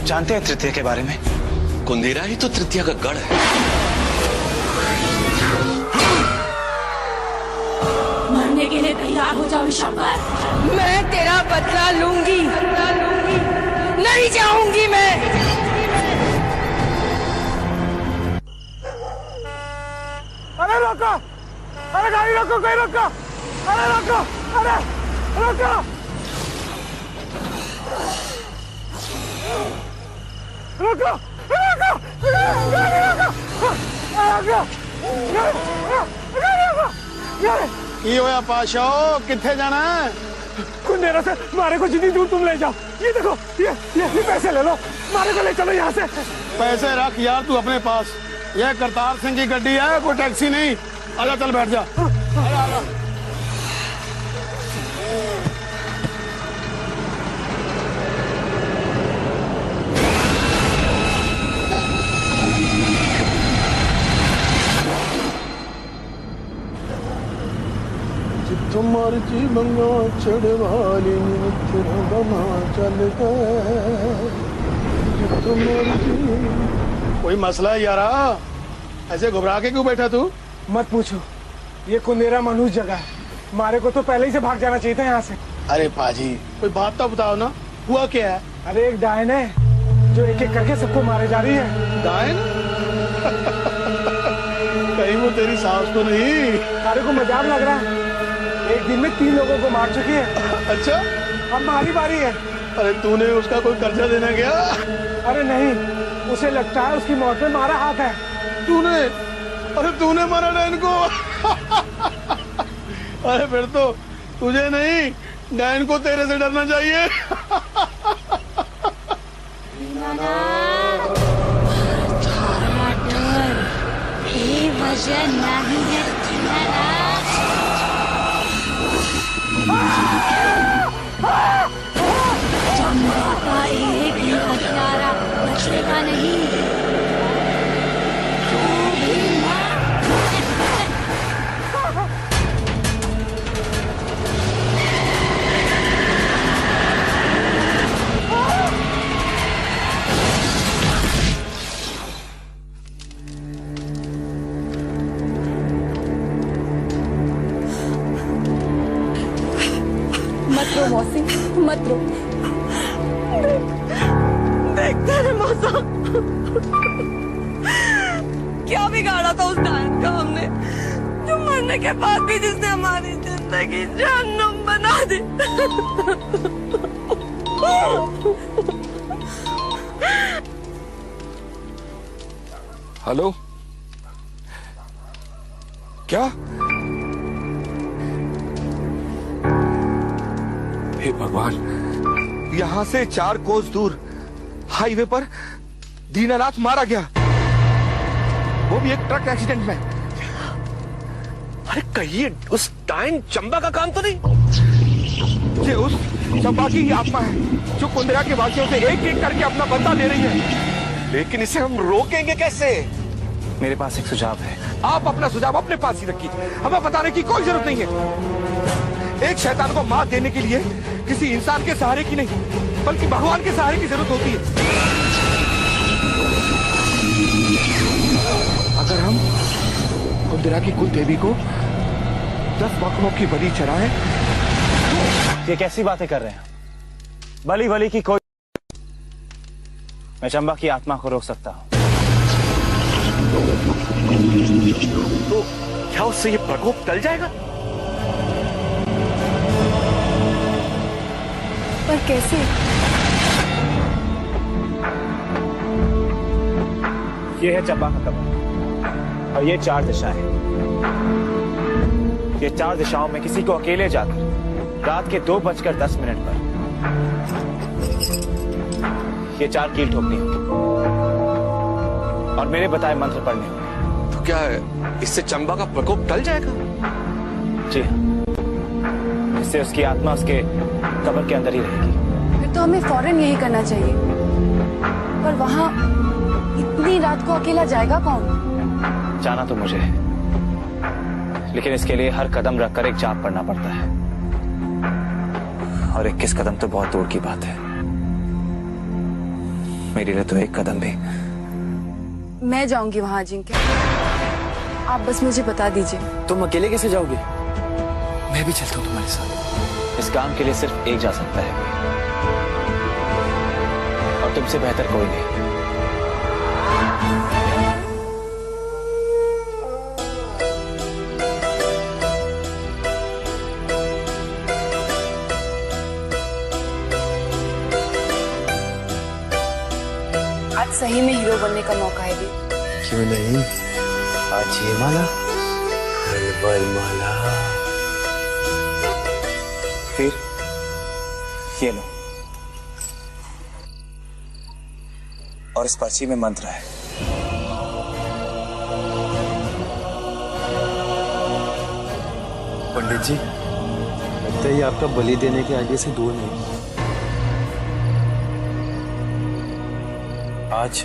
जानते हैं तृतीया के बारे में? कुंदेरा ही तो तृतीया का गढ़ है। मरने के लिए तैयार हो जाओ शंकर। मैं तेरा बदला लूंगी, नहीं जाऊंगी मैं। अरे रोको, अरे गाड़ी रोको, कोई रोको, अरे रोको, अरे रोको, रोको, रोको, गाड़ी रोको, की होया पाशा, किथे जाना है? कुंदेरा से मारे को जितनी दूर तुम ले जाओ। ये देखो, ये पैसे ले लो, मारे को ले चलो यहाँ से। पैसे रख यार तू अपने पास। यह करतार सिंह की गड्डी है, कोई टैक्सी नहीं। आजा चल बैठ जा। आजा। जिथों मर्जी मंगा चढ़वाली तेरा बना चलता जिथों मर्जी। कोई मसला है यारा? ऐसे घबरा के क्यों बैठा तू? मत पूछो, ये कुंदेरा मनहूस जगह है। मारे को तो पहले ही से भाग जाना चाहिए था यहाँ से। अरे पाजी कोई बात तो बताओ ना, हुआ क्या है? अरे एक डायन है जो एक एक करके सबको मारे जा रही है। डायन? कहीं वो तेरी सास तो नहीं? सारे को मजाक लग रहा है। एक दिन में 3 लोगों को मार चुकी है। अच्छा, अब हमारी बारी है। अरे तूने उसका कोई कर्जा देना गया? अरे नहीं, उसे लगता है उसकी मौत में हमारा हाथ है। तूने? अरे तूने मारा डायन को? अरे फिर तो तुझे नहीं, डायन को तेरे से डरना चाहिए। वजह नहीं है चंबा का एक ही हथियारा बचेगा नहीं। मत रो मौसी, मत रो। देखते हैं मौसा, क्या बिगाड़ा था उस डायन का हमने, जो मरने के बाद भी जिसने हमारी जिंदगी जहन्नुम बना दी। हेलो, क्या? हे भगवान, यहां से 4 कोस दूर हाईवे पर दीनानाथ मारा गया, वो भी एक ट्रक एक्सीडेंट में। अरे कहिए उस डायन चंबा का काम तो नहीं? ये उस चंबा की ही आत्मा है जो कुंदेरा के वासियों से एक एक करके अपना बदला ले रही है। लेकिन इसे हम रोकेंगे कैसे? मेरे पास एक सुझाव है। आप अपना सुझाव अपने पास ही रखिए, हमें बताने की कोई जरूरत नहीं है। एक शैतान को मात देने के लिए किसी इंसान के सहारे की नहीं, बल्कि भगवान के सहारे की जरूरत होती है। अगर हम कुंदेरा की कुल देवी को 10 बकरों की बलि चढ़ाएं। ये कैसी बातें कर रहे हैं? बलि बलि की कोई, मैं चंबा की आत्मा को रोक सकता हूं। तो क्या उससे ये प्रकोप टल जाएगा? पर कैसे? ये है चंबा का कमल और ये 4 दिशाएं। ये 4 दिशाओं में किसी को अकेले जाकर रात के 2:10 पर ये 4 कील ठोकनी होगी और मेरे बताए मंत्र पढ़ने होंगे। तो क्या इससे चंबा का प्रकोप टल जाएगा? जी हाँ, इससे उसकी आत्मा उसके कब्र के अंदर ही रहेगी। फिर तो हमें फौरन यही करना चाहिए। पर वहाँ इतनी रात को अकेला जाएगा कौन? जाना तो मुझे है, लेकिन इसके लिए हर कदम रखकर एक जाप पढ़ना पड़ता है, और 21 कदम तो बहुत दूर की बात है। मेरे लिए तो एक कदम भी। मैं जाऊंगी वहां अजिंक्य, आप बस मुझे बता दीजिए। तुम अकेले कैसे जाओगे? मैं भी चलता हूँ तुम्हारे साथ। इस काम के लिए सिर्फ एक जा सकता है और तुमसे बेहतर कोई नहीं। आज सही में हीरो बनने का मौका है भी। क्यों नहीं? आज ये माला, कल माला, फिर ये लो, और इस पर्ची में मंत्र है। पंडित जी लगता है ये आपका बलि देने के आगे से दूर नहीं। आज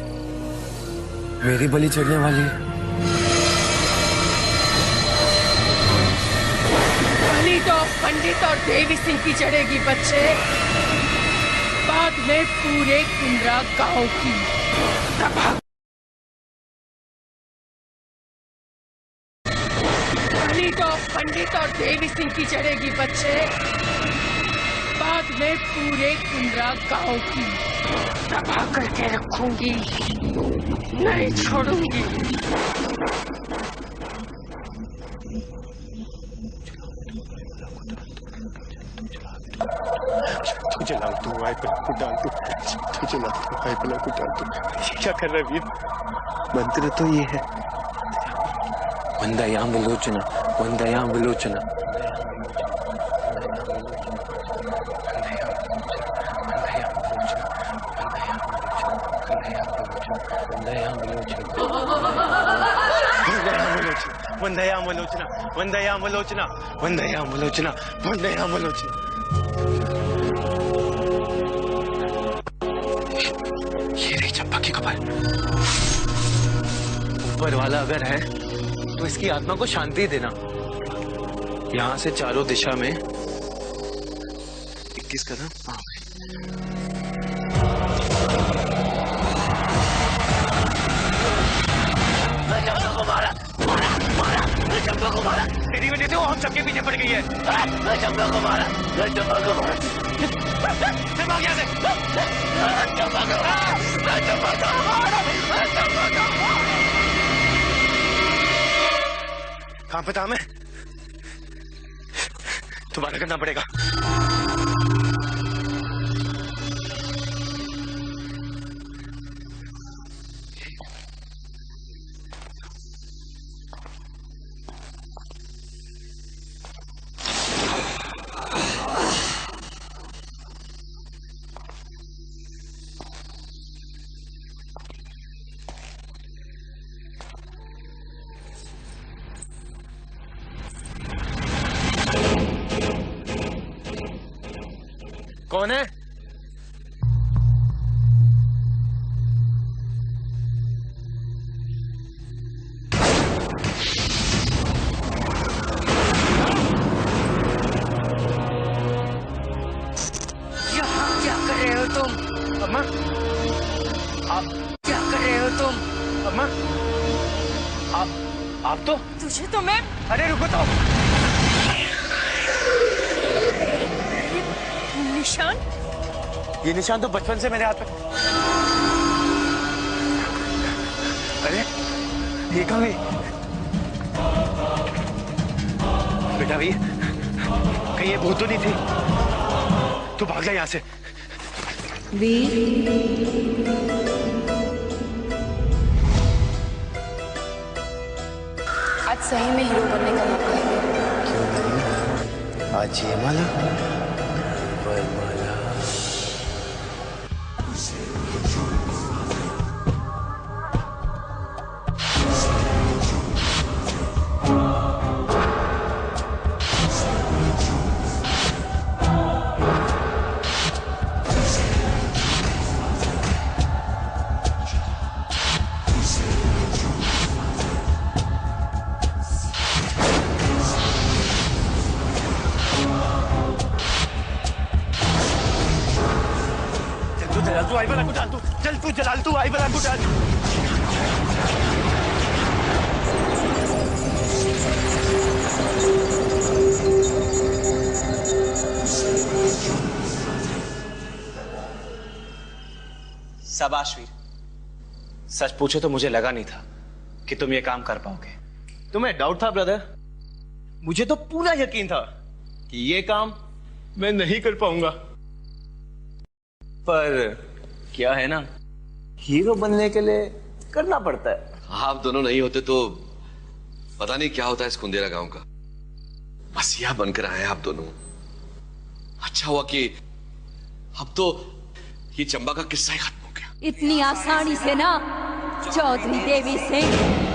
मेरी बलि चढ़ने वाली है। बलि तो पंडित और देवी सिंह की चढ़ेगी बच्चे, बाद में पूरे कुंद्रा गांव की। बलि तो पंडित और देवी सिंह की चढ़ेगी बच्चे, बाद में पूरे कुंद्रा गांव की। दबा करके रखूंगी, नहीं छोड़ूंगी। तू जला तू को डाल तू जला को डाल तू। क्या कर रहा है वीर? मंत्र तो ये है, वंदयाम विलोचना, वंदयाम विलोचना। वंदयाम विलोचना, वंदयाम विलोचना, वंदयाम विलोचना, वंदयाम विलोचना। ये रही चंपा की कबर। ऊपर वाला अगर है तो इसकी आत्मा को शांति देना। यहां से चारों दिशा में 21 कदम। चंपा को मारा, तेरी वजह से वो हम सबके पीछे पड़ गई है। चंपा को मारा, चंपा को मारा। चंपा क्या से? चंपा को मारा, चंपा को मारा, चंपा को मारा। कहाँ पे था मैं? तुम्हारा करना पड़ेगा। कौन है? यहाँ क्या कर रहे हो तुम? अम्मा, क्या कर रहे हो तुम? अम्मा, आप तो? तुझे तो मैं। अरे रुको तो। निशान? ये निशान तो बचपन से मेरे हाथ पे। अरे ये कहाँ गई? बेटा वीर, कहीं ये भूत तो नहीं थी? तू भाग जा यहाँ से। वीर, आज सही में हीरो बनने का मौका है। क्यों नहीं? आज ये माला, वरमाला। to Jalal too. I will have to touch. शाबाश वीर। सच पूछो तो मुझे लगा नहीं था कि तुम ये काम कर पाओगे। तुम्हें डाउट था ब्रदर? मुझे तो पूरा यकीन था कि ये काम मैं नहीं कर पाऊंगा। पर क्या है ना, हीरो बनने के लिए करना पड़ता है। आप दोनों नहीं होते तो पता नहीं क्या होता है इस कुंदेरा गांव का। बस यह बनकर आए आप दोनों। अच्छा हुआ कि अब तो ये चंबा का किस्सा ही खत्म हो गया। इतनी आसानी से ना चौधरी देवी सिंह।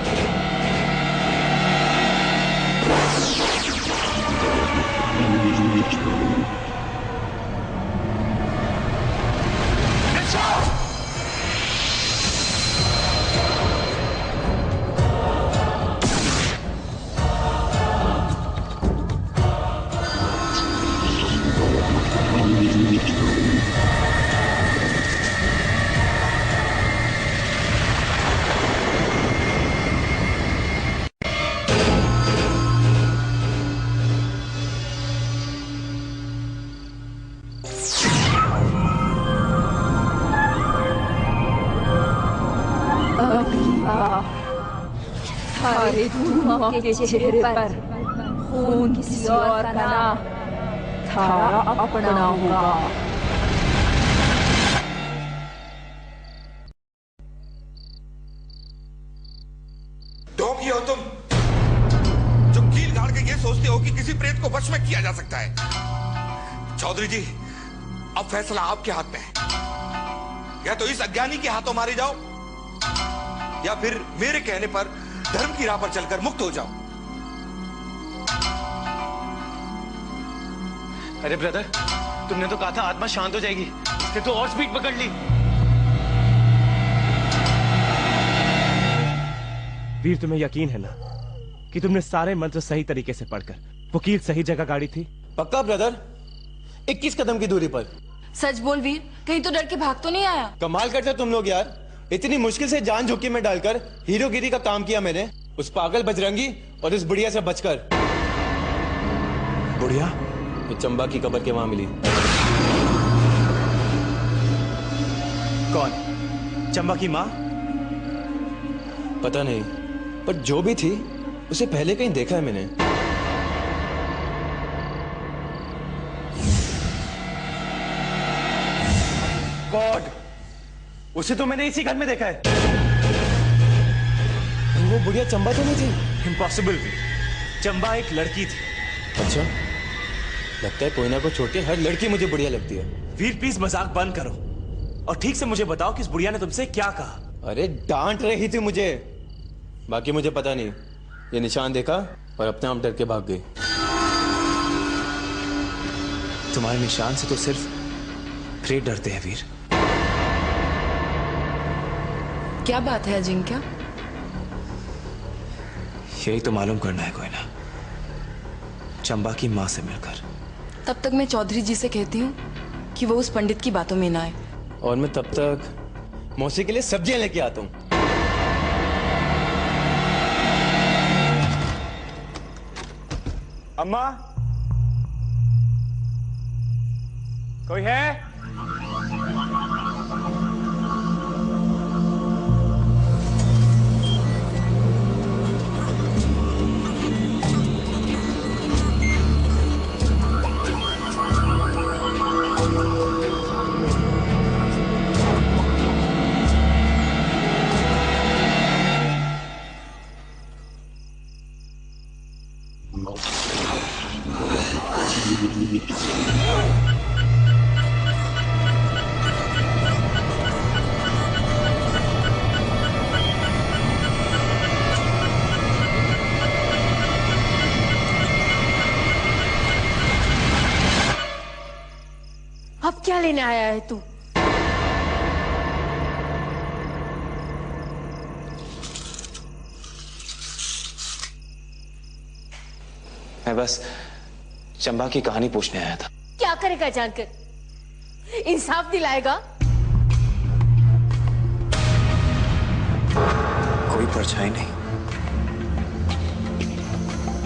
सारे धुआं के चेहरे पर खून किसी और का ना थारा अपना होगा। ढोंगी हो तुम, जो कील गाड़ के ये सोचते हो कि किसी प्रेत को वश में किया जा सकता है। चौधरी जी, अब फैसला आपके हाथ में है। या तो इस अज्ञानी के हाथों मारे जाओ, या फिर मेरे कहने पर धर्म की राह पर चलकर मुक्त हो जाओ। अरे ब्रदर, तुमने तो कहा था आत्मा शांत हो जाएगी, इसने तो और स्पीड पकड़ ली। वीर, तुम्हें यकीन है ना कि तुमने सारे मंत्र सही तरीके से पढ़कर वकील सही जगह गाड़ी थी? पक्का ब्रदर, 21 कदम की दूरी पर। सच बोल वीर, कहीं तो डर के भाग तो नहीं आया? कमाल करते तुम लोग यार। इतनी मुश्किल से जान जोखिम में डालकर हीरोगिरी का काम किया मैंने, उस पागल बजरंगी और इस बुढ़िया से बचकर। बुढ़िया? ये चंबा की कब्र के वहां मिली। कौन? चंबा की माँ? पता नहीं, पर जो भी थी उसे पहले कहीं देखा है मैंने। गॉड, उसे तो मैंने इसी घर में देखा है। वो बुढ़िया चंबा तो नहीं थी? इम्पॉसिबल भी। चंबा एक लड़की थी। अच्छा, लगता है कोयना को छोड़ के हर लड़की मुझे बुढ़िया लगती है। वीर प्लीज मजाक बंद करो और ठीक से मुझे बताओ कि इस बुढ़िया ने तुमसे क्या कहा? अरे डांट रही थी मुझे, बाकी मुझे पता नहीं। ये निशान देखा और अपने आप डर के भाग गई। तुम्हारे निशान से तो सिर्फ प्रेत डरते हैं वीर। क्या बात है अजिंक्य? यही तो मालूम करना है कोई ना, चंबा की माँ से मिलकर। तब तक मैं चौधरी जी से कहती हूँ कि वो उस पंडित की बातों में ना आए। और मैं तब तक मौसी के लिए सब्जियां लेके आता हूँ। अम्मा, कोई है? अब क्या लेने आया है तू? मैं बस चंबा की कहानी पूछने आया था। क्या करेगा जानकर? इंसाफ दिलाएगा? कोई परछाई नहीं,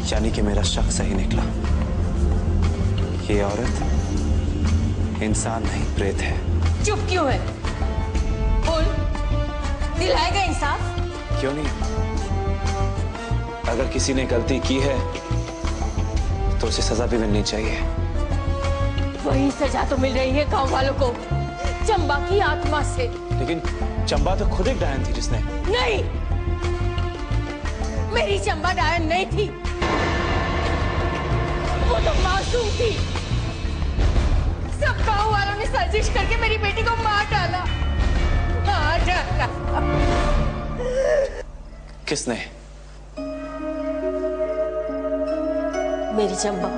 यानी कि मेरा शक सही निकला। ये औरत इंसान नहीं, प्रेत है। चुप क्यों है? बोल, दिलाएगा इंसाफ? क्यों नहीं? अगर किसी ने गलती की है तो उसे सजा भी मिलनी चाहिए। वही सजा तो मिल रही है गांव वालों को, चंबा की आत्मा से। लेकिन चंबा तो खुद एक डायन थी जिसने। नहीं, मेरी चंबा डायन नहीं थी, वो तो मासूम थी। सब गांव वालों ने साजिश करके मेरी बेटी को मार डाला। किसने? मेरी चंबा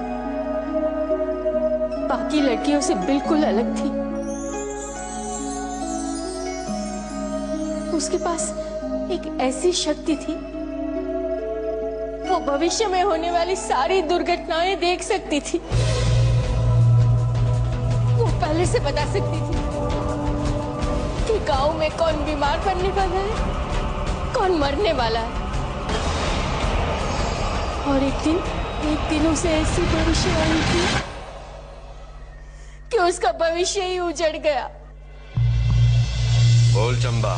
बाकी लड़कियों से बिल्कुल अलग थी। उसके पास एक ऐसी शक्ति थी, वो भविष्य में होने वाली सारी दुर्घटनाएं देख सकती थी। वो पहले से बता सकती थी कि गांव में कौन बीमार पड़ने वाला है, कौन मरने वाला है। और एक दिन उसे ऐसी भविष्यवाणी की कि उसका भविष्य ही उजड़ गया। बोल चंबा,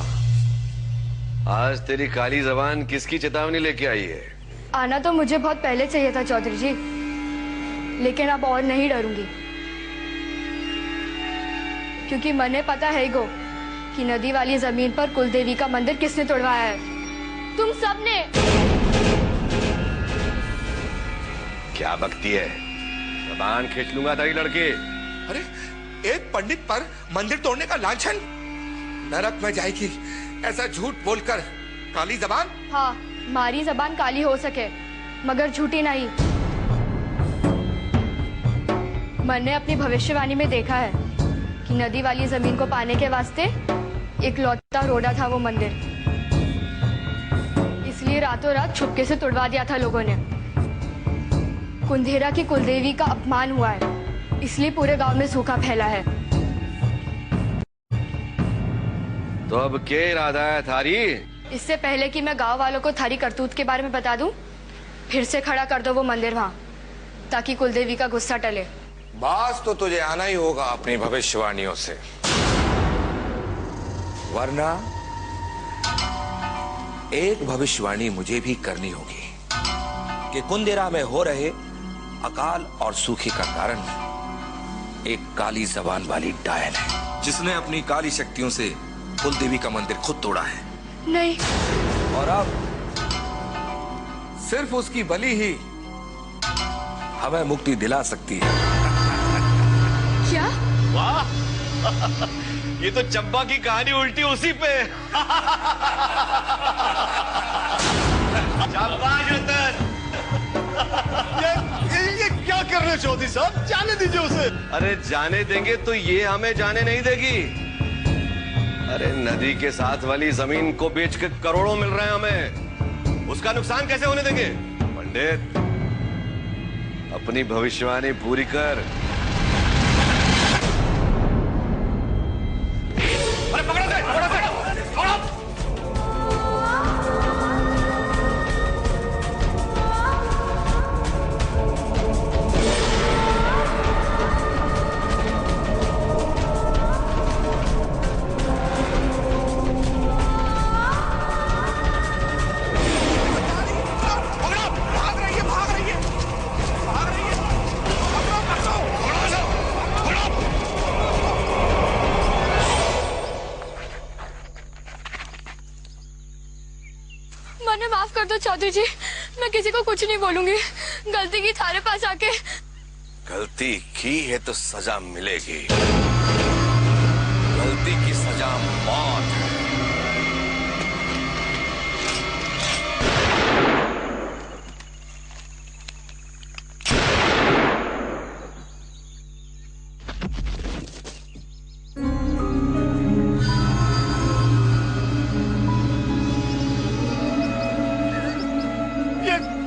आज तेरी काली जबान किसकी चेतावनी लेके आई है? आना तो मुझे बहुत पहले चाहिए था चौधरी जी, लेकिन अब और नहीं डरूंगी, क्योंकि मने पता है गो कि नदी वाली जमीन पर कुलदेवी का मंदिर किसने तोड़वाया है। तुम सबने। क्या बकती है? जबान खींच लूंगा तेरी लड़के। अरे, एक पंडित पर मंदिर तोड़ने का लांछन! नरक में जाएगी ऐसा झूठ बोलकर। काली जबान? हाँ, मारी जबान काली हो सके मगर झूठी नहीं। मैंने अपनी भविष्यवाणी में देखा है कि नदी वाली जमीन को पाने के वास्ते एक लौटा रोड़ा था वो मंदिर, इसलिए रातों रात छुपके से तोड़वा दिया था लोगों ने। कुंदेरा की कुलदेवी का अपमान हुआ है, इसलिए पूरे गांव में सूखा फैला है। तो अब क्या इरादा है थारी? इससे पहले कि मैं गांव वालों को थारी करतूत के बारे में बता दूं, फिर से खड़ा कर दो वो मंदिर वहां, ताकि कुलदेवी का गुस्सा टले। बास तो तुझे आना ही होगा अपनी भविष्यवाणियों से, वरना एक भविष्यवाणी मुझे भी करनी होगी कि कुंदेरा में हो रहे अकाल और सूखे का कारण एक काली जबान वाली डायन है, जिसने अपनी काली शक्तियों से कुलदेवी का मंदिर खुद तोड़ा है। नहीं। और अब सिर्फ उसकी बलि ही हमें मुक्ति दिला सकती है। क्या? वाह, ये तो चंबा की कहानी उल्टी उसी पे। शाबाश रतन। ये क्या कर रहे चौधरी साहब? जाने दीजिए उसे। अरे जाने देंगे तो ये हमें जाने नहीं देगी। अरे नदी के साथ वाली जमीन को बेच के करोड़ों मिल रहे हैं हमें, उसका नुकसान कैसे होने देंगे? पंडित, अपनी भविष्यवाणी पूरी कर। अरे पकड़ो से, पकड़ो से, पकड़ो। मैंने माफ कर दो चौधरी जी, मैं किसी को कुछ नहीं बोलूंगी। गलती की थारे पास आके। गलती की है तो सजा मिलेगी। गलती की सजा मौत है।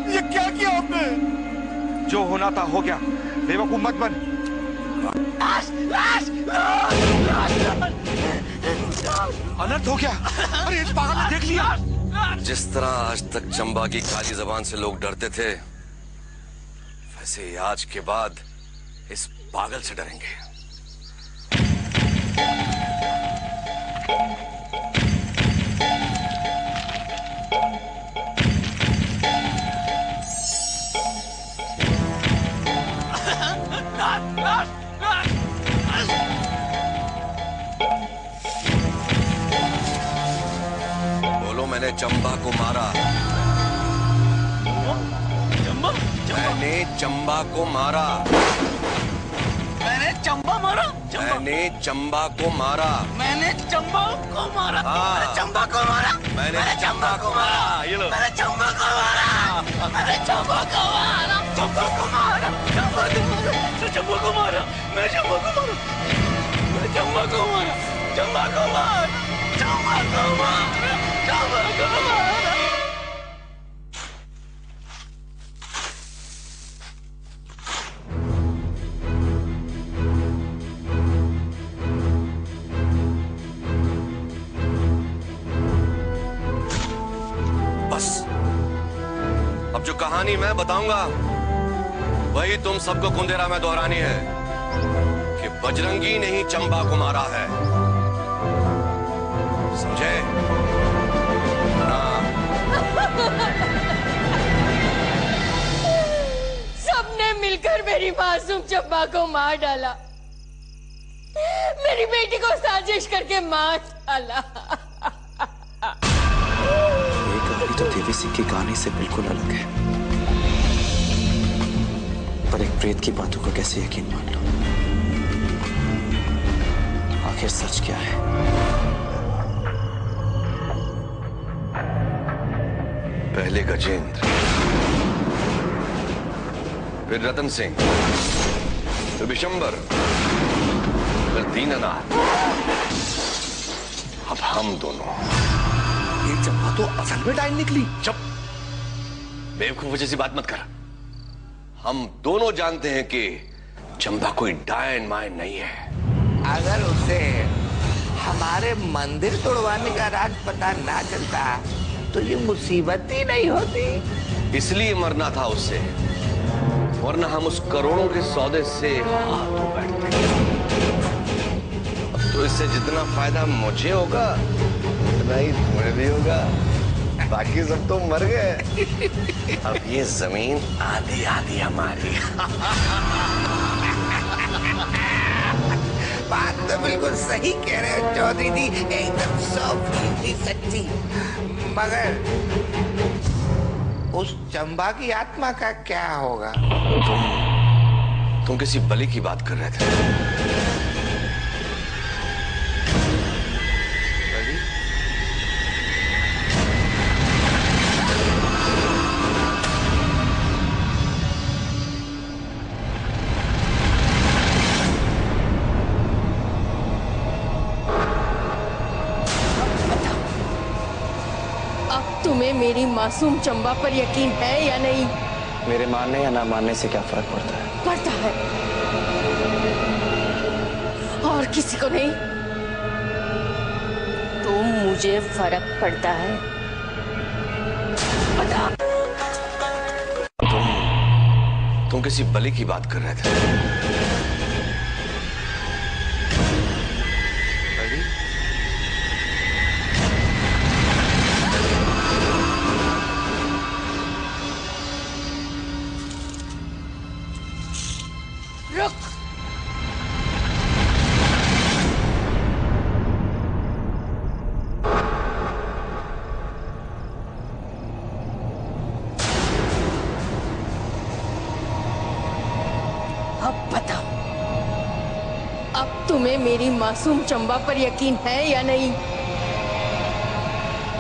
ये क्या किया आपने? जो होना था हो गया, बेवकूफ मत बन। अनर्थ हो गया। अरे इस पागल ने देख लिया। जिस तरह आज तक चंबा की काली जबान से लोग डरते थे, वैसे ही आज के बाद इस पागल से डरेंगे। बोलो, मैंने चंबा को मारा। चंबा? मैंने चंबा को मारा। मैंने चंबा मारा? मैंने चंबा को मारा। मैंने चंबा को मारा? हाँ। मैंने चंबा को मारा? मैंने चंबा को मारा। ये लो। मैंने चंबा को मारा। मैंने चंबा को मारा। चंबा को मारा। चंबा को मारा। चंबा को मारा। मैं चंबा को मारा। मैं चंबा को मारा। चंबा को मारा। चंबा को मारा। चंबा को मारा। बस अब जो कहानी मैं बताऊंगा वही तुम सबको कुंदेरा में दोहरानी है कि बजरंगी ने ही चंबा को मारा है। समझे? सबने मिलकर मेरी मासूम चंबा को मार डाला। मेरी बेटी को साजिश करके मार डाला। ये कहानी तो देवी सिंह की कहानी से बिल्कुल अलग है, पर एक प्रेत की बातों को कैसे यकीन मान लो? आखिर सच क्या है? पहले गजेंद्र, फिर रतन सिंह, फिर विशंबर, फिर दीनानाथ, अब हम दोनों। ये चंबा तो असल में डायन निकली। चुप, बेवकूफ जैसी बात मत कर। हम दोनों जानते हैं कि चंबा कोई डायन मायन नहीं है। अगर उसे हमारे मंदिर तोड़वाने का राज पता ना चलता तो ये मुसीबत ही नहीं होती। इसलिए मरना था उससे, वरना हम उस करोड़ों के सौदे से हाथ धो बैठते। अब तो इससे जितना फायदा मुझे होगा उतना ही तुम्हें भी होगा। बाकी सब तो मर गए। अब ये जमीन आधी आधी हमारी। बात तो बिल्कुल सही कह रहे हो चौधरी जी, एकदम 100% सच्ची। मगर उस चंबा की आत्मा का क्या होगा? तुम किसी बलि की बात कर रहे थे। बलि? अब तुम्हें मेरी मासूम चंबा पर यकीन है या नहीं? मेरे मानने या ना मानने से क्या फर्क पड़ता है? पड़ता है, और किसी को नहीं। तो मुझे फर्क पड़ता है। बता। तुम किसी बलि की बात कर रहे थे। बलि? रुक। अब बताओ, अब तुम्हें मेरी मासूम चंबा पर यकीन है या नहीं?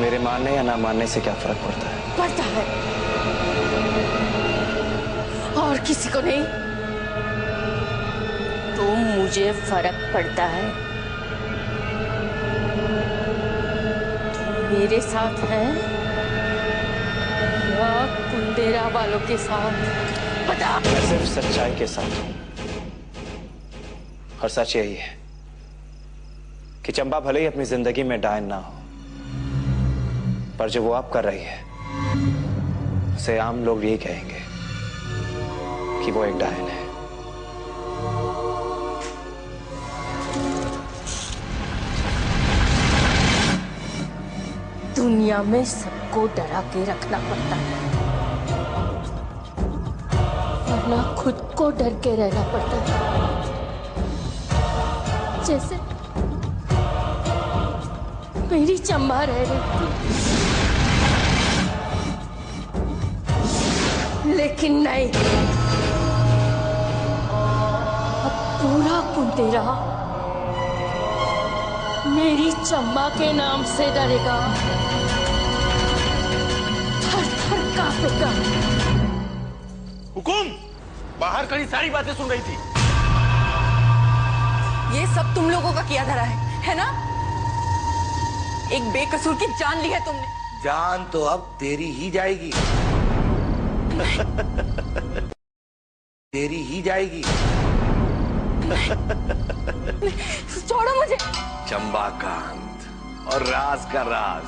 मेरे मानने या ना मानने से क्या फर्क पड़ता है? पड़ता है, और किसी को नहीं। तो मुझे फर्क पड़ता है। तुम मेरे साथ है या कुंदेरा वालों के साथ? बता। मैं सिर्फ सच्चाई के साथ हूं, और सच यही है कि चंबा भले ही अपनी जिंदगी में डायन ना हो, पर जो वो अब कर रही है उसे आम लोग यही कहेंगे कि वो एक डायन है। दुनिया में सबको डरा के रखना पड़ता है, वरना खुद को डर के रहना पड़ता है। जैसे मेरी चंबा रह रही थी, लेकिन नहीं, अब पूरा कुंदेरा मेरी चंबा के नाम से डरेगा, थर थर कांपेगा। हुकुम, बाहर खड़ी सारी बातें सुन रही थी। ये सब तुम लोगों का किया धरा है ना? एक बेकसूर की जान ली है तुमने। जान तो अब तेरी ही जाएगी। तेरी ही जाएगी। छोड़ो मुझे। चंबाकांत और राज का राज,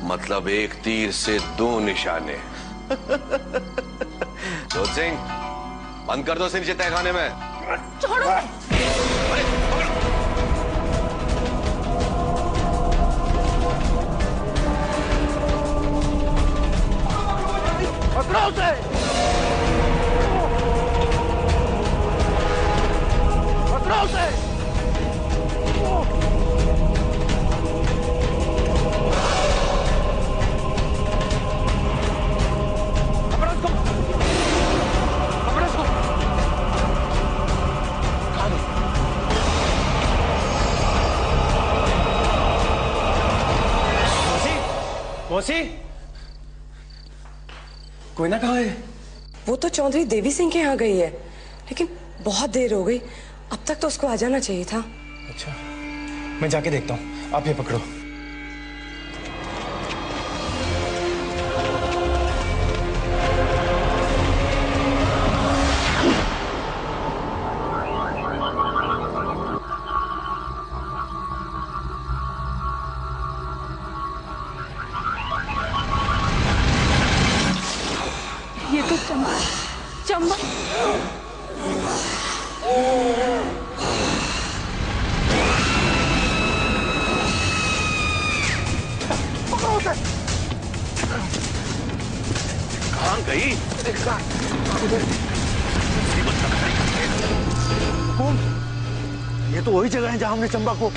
मतलब एक तीर से दो निशाने। जोत सिंह, बंद कर दो सिंह तहखाने में। छोड़ो। पकड़ो उसे। पकड़ो उसे। मौसी, कोई ना कहाँ है? वो तो चौधरी देवी सिंह के यहाँ गई है, लेकिन बहुत देर हो गई। अब तक तो उसको आ जाना चाहिए था। अच्छा, मैं जाके देखता हूँ, आप ये पकड़ो। ये तो चंबा चंबा कहाँ गई? हुकुम, ये तो वही जगह है जहां हमने चंबा को।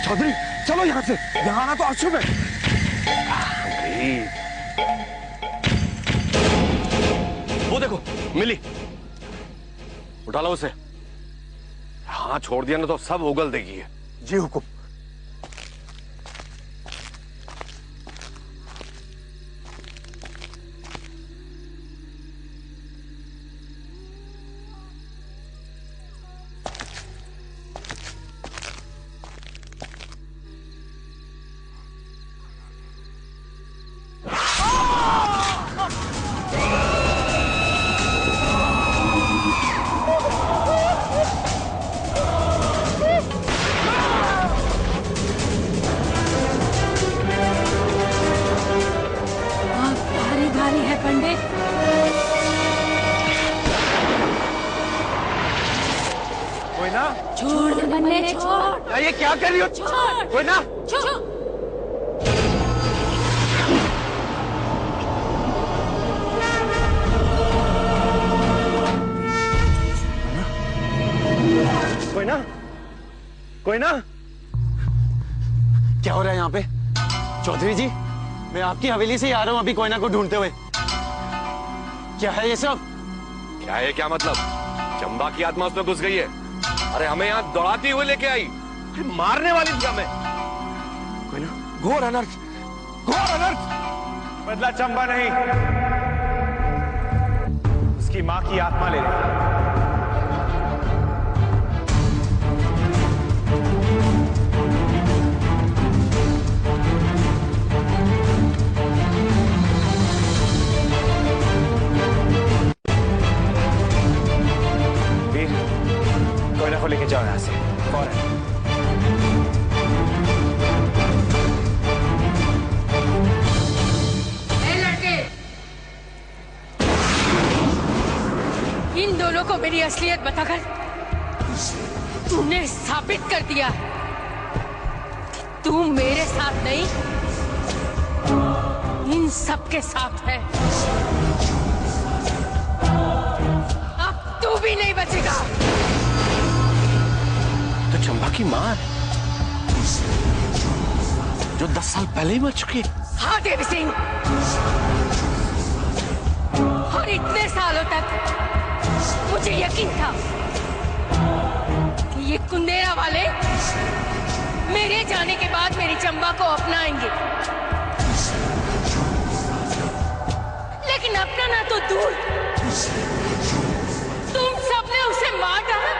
चौधरी, चलो यहाँ से। यहाँ आना तो अशुभ है। वो देखो, मिली। उठा लो उसे। हाँ, छोड़ दिया ना तो सब उगल देगी। जी हुकुम। भारी भारी है पंडित। कोई ना? छोड़ दे बन्ने, छोड़। ये क्या कर रही हो? छोड़। कोई ना? छोड़। कोई ना? कोई ना? क्या हो रहा है यहाँ पे? चौधरी जी, मैं आपकी हवेली से ही आ रहा हूँ अभी कोयना को ढूंढते हुए। क्या है ये सब? क्या है, क्या मतलब? चंबा की आत्मा उसमें घुस गई है। अरे हमें यहाँ दौड़ाती हुई लेके आई, मारने वाली थी हमें। कोई ना? घोर अनर्थ, घोर अनर्थ। बदला चंबा नहीं, उसकी मां की आत्मा ले रही। लेके जाओ यहाँ से फौरन। इन दोनों को मेरी असलियत बताकर तूने साबित कर दिया कि तू मेरे साथ नहीं, इन सब के साथ है। अब तू भी नहीं बचेगा। तो चंबा की मां है जो 10 साल पहले ही मर चुकी है। हाँ देवी सिंह, और इतने सालों तक मुझे यकीन था कि ये कुंदेरा वाले मेरे जाने के बाद मेरी चंबा को अपनाएंगे, लेकिन अपनाना तो दूर, तुम सबने उसे मार डाला।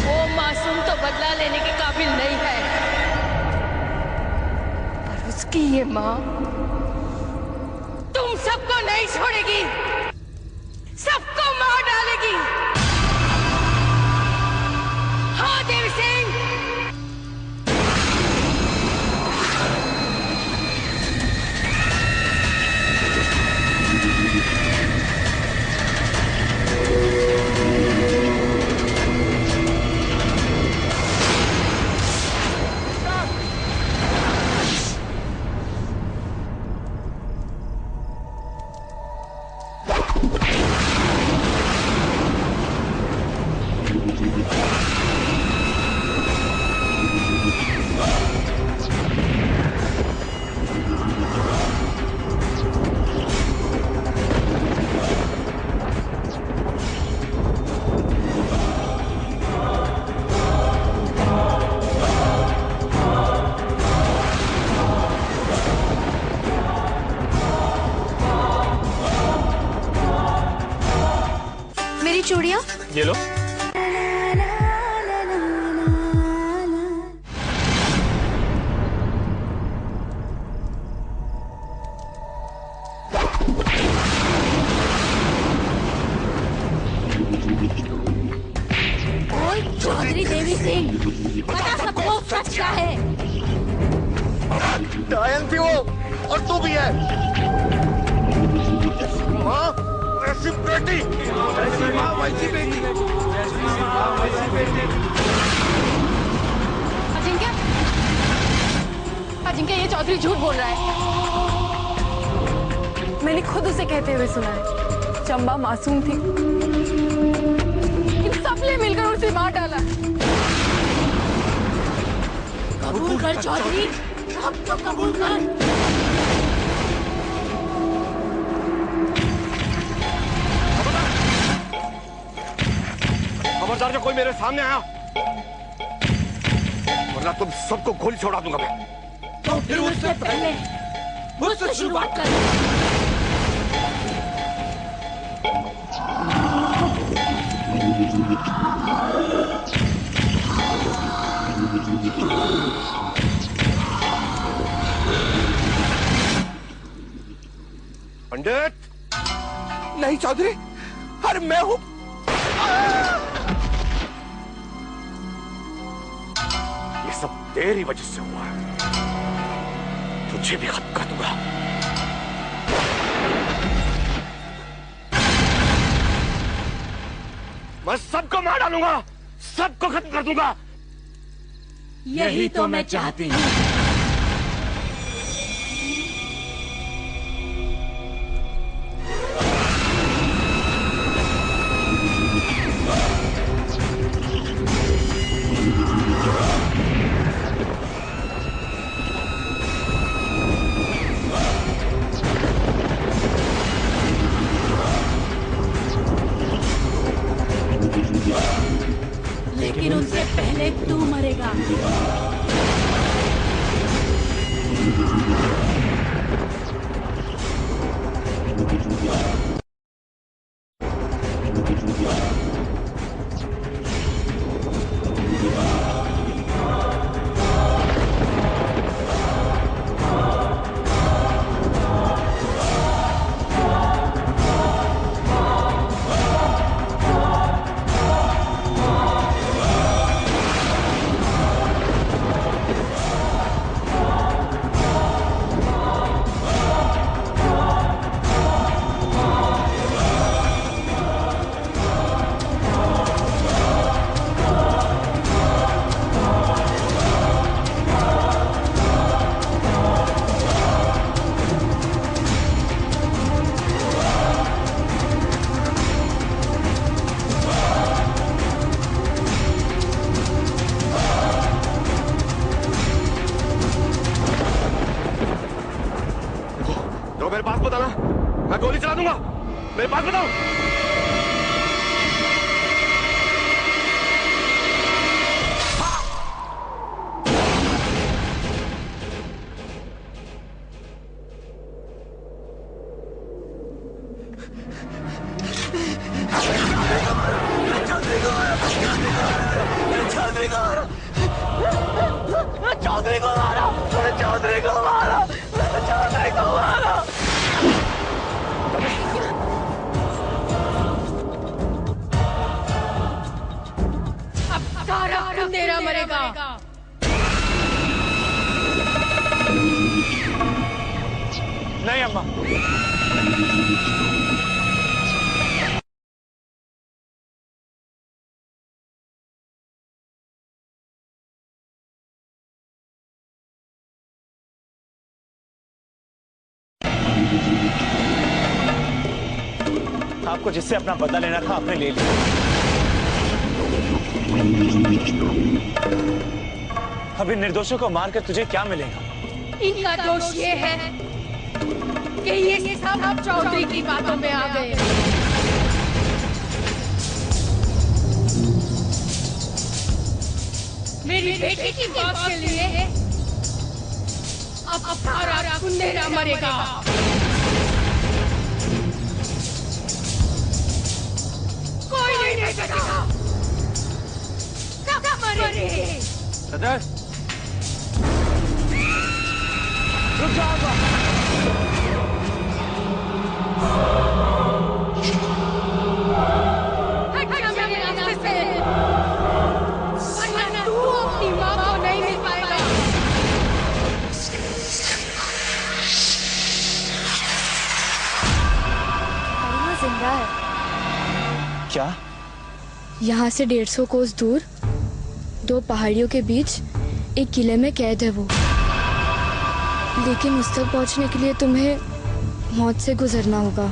वो मासूम तो बदला लेने के काबिल नहीं है, पर उसकी ये माँ तुम सबको नहीं छोड़ेगी, सबको मार डालेगी। हाँ देवी सिंह, चूड़ियाँ ये लो। चौधरी देवी सिंह, पता सबको सच का है। डायन थी वो, और तू भी है। माँ, ऐसी बेटी, ऐसी माँ वैसी बेटी, ऐसी माँ वैसी बेटी। अजिंक्य, अजिंक्य ये चौधरी झूठ बोल रहा है। मैंने खुद उसे कहते हुए सुना है, चंबा मासूम थी, इन सबने मिलकर उसे मार डाला। कबूल कर चौधरी, अब तो कबूल कर। खबरदार जो कोई मेरे सामने आया, वरना तुम सबको गोली छोड़ा दूंगा मैं। तो फिर उससे पहले मुझसे शुरुआत कर। पंडित, नहीं चौधरी, अरे मैं हूं। ये सब तेरी वजह से हुआ है, तुझे भी खत्म कर दूंगा। मैं सबको मार डालूंगा, सबको खत्म कर दूंगा। यही तो मैं चाहती हूँ। लेकिन उनसे पहले तू मरेगा। मेरे पास बताओ। चौधरी को मारा, चौधरी को मारा, चौधरी को मारा। अब सारा कुंदेरा मरेगा। नहीं अम्मा, आपको जिससे अपना बदला लेना था आपने ले लिया। अभी निर्दोषों को मारकर तुझे क्या मिलेगा? इनका दोष ये है कि ये सब चौधरी की बातों में आ गए। मेरी बेटी की बात के लिए अब सारा कुंदेरा मरेगा। कोई नहीं बचेगा, सब मरेंगे। सदर, रुक जाओ। हट मेरे रास्ते से, वरना तू अपनी माँ को नहीं मिल पाएगा। करीमा जिंदा है। क्या? यहाँ से 150 कोस दूर 2 पहाड़ियों के बीच एक किले में कैद है वो। लेकिन उस तक पहुँचने के लिए तुम्हें मौत से गुजरना होगा।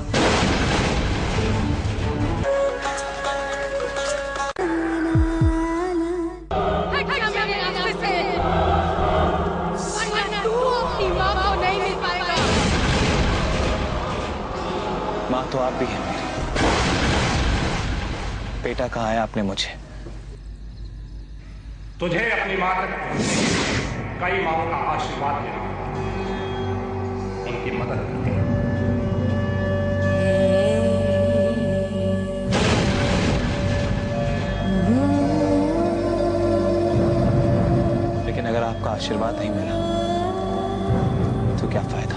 हट मेरे रास्ते से, वरना तू अपनी माँ को नहीं मिल पाएगा। माँ तो आप भी हैं मेरी। बेटा कहाँ है आपने मुझे? तुझे अपनी माँ तक कई माओं का आशीर्वाद लेना, उनकी मदद करनी। लेकिन अगर आपका आशीर्वाद नहीं मिला तो क्या फायदा?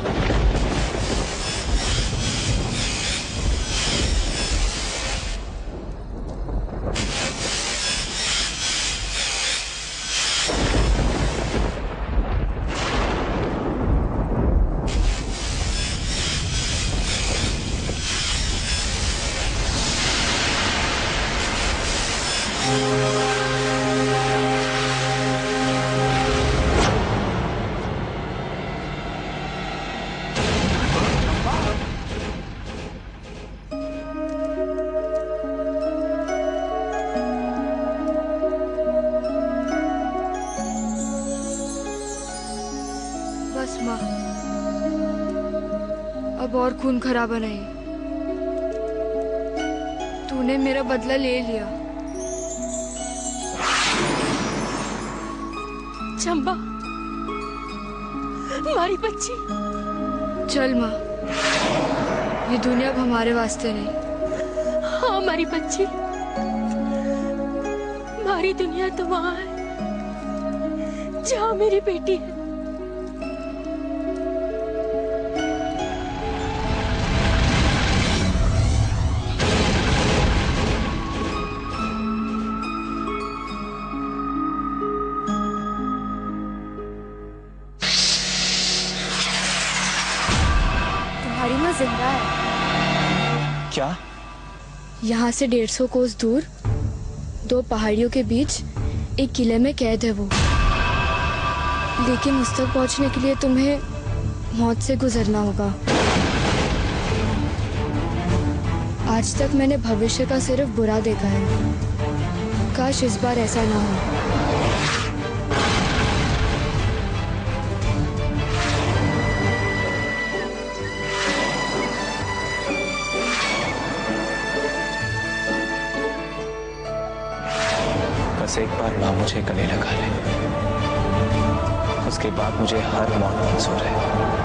बस माँ, अब और खून खराबा नहीं। तूने मेरा बदला ले लिया। चंबा, हमारी बच्ची। चल माँ, ये दुनिया अब हमारे वास्ते नहीं। हाँ हमारी बच्ची, हमारी दुनिया तो वहाँ है जहाँ मेरी बेटी है। तुम्हारी माँ जिंदा है। क्या? यहाँ से 150 कोस दूर 2 पहाड़ियों के बीच एक किले में कैद है वो। लेकिन उस तक पहुँचने के लिए तुम्हें मौत से गुजरना होगा। आज तक मैंने भविष्य का सिर्फ बुरा देखा है। काश इस बार ऐसा ना हो। बस एक बार माँ मुझे गले लगा ले, उसके बाद मुझे हर मौत मंजूर है।